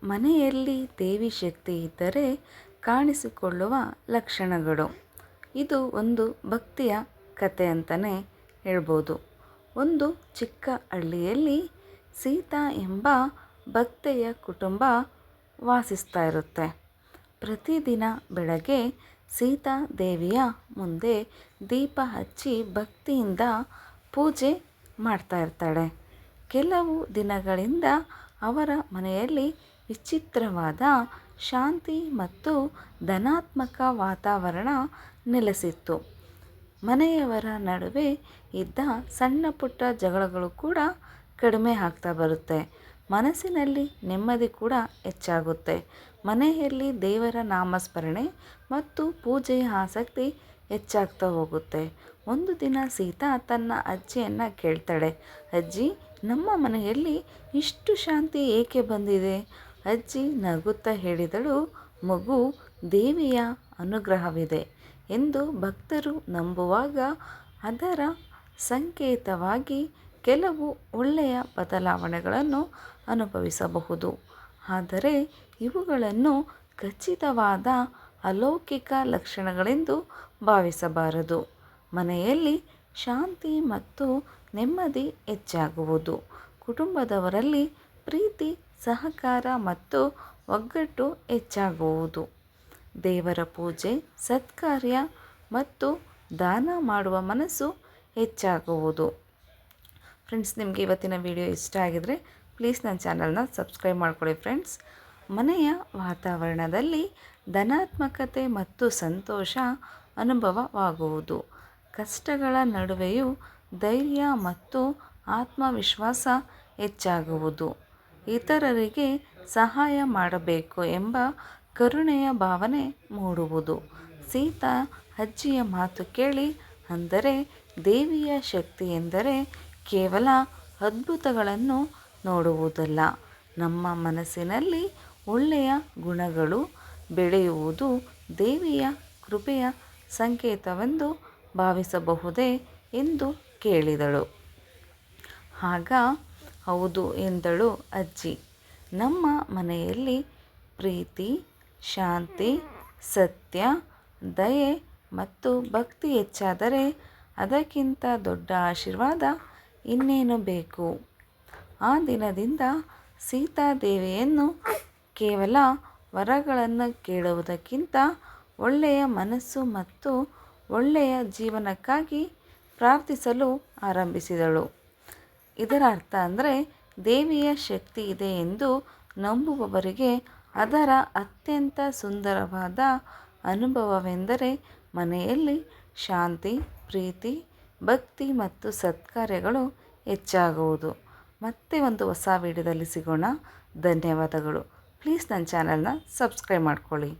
ಮನೆಯಲ್ಲಿ ದೇವಿ ಶಕ್ತಿ ಇದ್ದರೆ ಕಾಣಿಸಿಕೊಳ್ಳುವ ಲಕ್ಷಣಗಳು. ಇದು ಒಂದು ಭಕ್ತಿಯ ಕತೆ ಅಂತಲೇ ಹೇಳ್ಬೋದು. ಒಂದು ಚಿಕ್ಕ ಹಳ್ಳಿಯಲ್ಲಿ ಸೀತಾ ಎಂಬ ಭಕ್ತೆಯ ಕುಟುಂಬ ವಾಸಿಸ್ತಾ ಇರುತ್ತೆ. ಪ್ರತಿದಿನ ಬೆಳಗ್ಗೆ ಸೀತಾ ದೇವಿಯ ಮುಂದೆ ದೀಪ ಹಚ್ಚಿ ಭಕ್ತಿಯಿಂದ ಪೂಜೆ ಮಾಡ್ತಾ ಇರ್ತಾಳೆ. ಕೆಲವು ದಿನಗಳಿಂದ ಅವರ ಮನೆಯಲ್ಲಿ ವಿಚಿತ್ರವಾದ ಶಾಂತಿ ಮತ್ತು ಧನಾತ್ಮಕ ವಾತಾವರಣ ನೆಲೆಸಿತ್ತು. ಮನೆಯವರ ನಡುವೆ ಇದ್ದ ಸಣ್ಣ ಪುಟ್ಟ ಜಗಳಗಳು ಕೂಡ ಕಡಿಮೆ ಆಗ್ತಾ ಬರುತ್ತೆ. ಮನಸ್ಸಿನಲ್ಲಿ ನೆಮ್ಮದಿ ಕೂಡ ಹೆಚ್ಚಾಗುತ್ತೆ. ಮನೆಯಲ್ಲಿ ದೇವರ ನಾಮಸ್ಮರಣೆ ಮತ್ತು ಪೂಜೆಯ ಆಸಕ್ತಿ ಹೆಚ್ಚಾಗ್ತಾ ಹೋಗುತ್ತೆ. ಒಂದು ದಿನ ಸೀತಾ ತನ್ನ ಅಜ್ಜಿಯನ್ನು ಕೇಳ್ತಾಳೆ, ಅಜ್ಜಿ, ನಮ್ಮ ಮನೆಯಲ್ಲಿ ಇಷ್ಟು ಶಾಂತಿ ಏಕೆ ಬಂದಿದೆ? ಅಜ್ಜಿ ನಗುತ್ತಾ ಹೇಳಿದಳು, ಮಗು, ದೇವಿಯ ಅನುಗ್ರಹವಿದೆ ಎಂದು ಭಕ್ತರು ನಂಬುವಾಗ ಅದರ ಸಂಕೇತವಾಗಿ ಕೆಲವು ಒಳ್ಳೆಯ ಬದಲಾವಣೆಗಳನ್ನು ಅನುಭವಿಸಬಹುದು. ಆದರೆ ಇವುಗಳನ್ನು ಖಚಿತವಾದ ಅಲೌಕಿಕ ಲಕ್ಷಣಗಳೆಂದು ಭಾವಿಸಬಾರದು. ಮನೆಯಲ್ಲಿ ಶಾಂತಿ ಮತ್ತು ನೆಮ್ಮದಿ ಹೆಚ್ಚಾಗುವುದು, ಕುಟುಂಬದವರಲ್ಲಿ ಪ್ರೀತಿ, ಸಹಕಾರ ಮತ್ತು ಒಗ್ಗಟ್ಟು ಹೆಚ್ಚಾಗುವುದು, ದೇವರ ಪೂಜೆ, ಸತ್ಕಾರ್ಯ ಮತ್ತು ದಾನ ಮಾಡುವ ಮನಸ್ಸು ಹೆಚ್ಚಾಗುವುದು. ಫ್ರೆಂಡ್ಸ್, ನಿಮಗೆ ಇವತ್ತಿನ ವಿಡಿಯೋ ಇಷ್ಟ ಆಗಿದರೆ ಪ್ಲೀಸ್ ನನ್ನ ಚಾನಲ್ನ ಸಬ್ಸ್ಕ್ರೈಬ್ ಮಾಡ್ಕೊಳ್ಳಿ. ಫ್ರೆಂಡ್ಸ್, ಮನೆಯ ವಾತಾವರಣದಲ್ಲಿ ಧನಾತ್ಮಕತೆ ಮತ್ತು ಸಂತೋಷ ಅನುಭವವಾಗುವುದು. ಕಷ್ಟಗಳ ನಡುವೆಯೂ ಧೈರ್ಯ ಮತ್ತು ಆತ್ಮವಿಶ್ವಾಸ ಹೆಚ್ಚಾಗುವುದು. ಇತರರಿಗೆ ಸಹಾಯ ಮಾಡಬೇಕು ಎಂಬ ಕರುಣೆಯ ಭಾವನೆ ಮೂಡುವುದು. ಸೀತಾ ಅಜ್ಜಿಯ ಮಾತು ಕೇಳಿ, ಅಂದರೆ ದೇವಿಯ ಶಕ್ತಿ ಎಂದರೆ ಕೇವಲ ಅದ್ಭುತಗಳನ್ನು ನೋಡುವುದಲ್ಲ, ನಮ್ಮ ಮನಸ್ಸಿನಲ್ಲಿ ಒಳ್ಳೆಯ ಗುಣಗಳು ಬೆಳೆಯುವುದು ದೇವಿಯ ಕೃಪೆಯ ಸಂಕೇತವೆಂದು ಭಾವಿಸಬಹುದೇ ಎಂದು ಕೇಳಿದಳು. ಆಗ ಹೌದು ಎಂದಳು ಅಜ್ಜಿ. ನಮ್ಮ ಮನೆಯಲ್ಲಿ ಪ್ರೀತಿ, ಶಾಂತಿ, ಸತ್ಯ, ದಯೆ ಮತ್ತು ಭಕ್ತಿ ಹೆಚ್ಚಾದರೆ ಅದಕ್ಕಿಂತ ದೊಡ್ಡ ಆಶೀರ್ವಾದ ಇನ್ನೇನು ಬೇಕು? ಆ ದಿನದಿಂದ ಸೀತಾದೇವಿಯನ್ನು ಕೇವಲ ವರಗಳನ್ನು ಕೇಳುವುದಕ್ಕಿಂತ ಒಳ್ಳೆಯ ಮನಸ್ಸು ಮತ್ತು ಒಳ್ಳೆಯ ಜೀವನಕ್ಕಾಗಿ ಪ್ರಾರ್ಥಿಸಲು ಆರಂಭಿಸಿದಳು. ಇದರ ಅರ್ಥ ಅಂದರೆ ದೇವಿಯ ಶಕ್ತಿ ಇದೆ ಎಂದು ನಂಬುವವರಿಗೆ ಅದರ ಅತ್ಯಂತ ಸುಂದರವಾದ ಅನುಭವವೆಂದರೆ ಮನೆಯಲ್ಲಿ ಶಾಂತಿ, ಪ್ರೀತಿ, ಭಕ್ತಿ ಮತ್ತು ಸತ್ಕಾರ್ಯಗಳು ಹೆಚ್ಚಾಗುವುದು. ಮತ್ತೆ ಒಂದು ಹೊಸ ವಿಡಿಯೋದಲ್ಲಿ ಸಿಗೋಣ. ಧನ್ಯವಾದಗಳು. ಪ್ಲೀಸ್ ನನ್ನ ಚಾನಲ್ನ ಸಬ್ಸ್ಕ್ರೈಬ್ ಮಾಡ್ಕೊಳ್ಳಿ.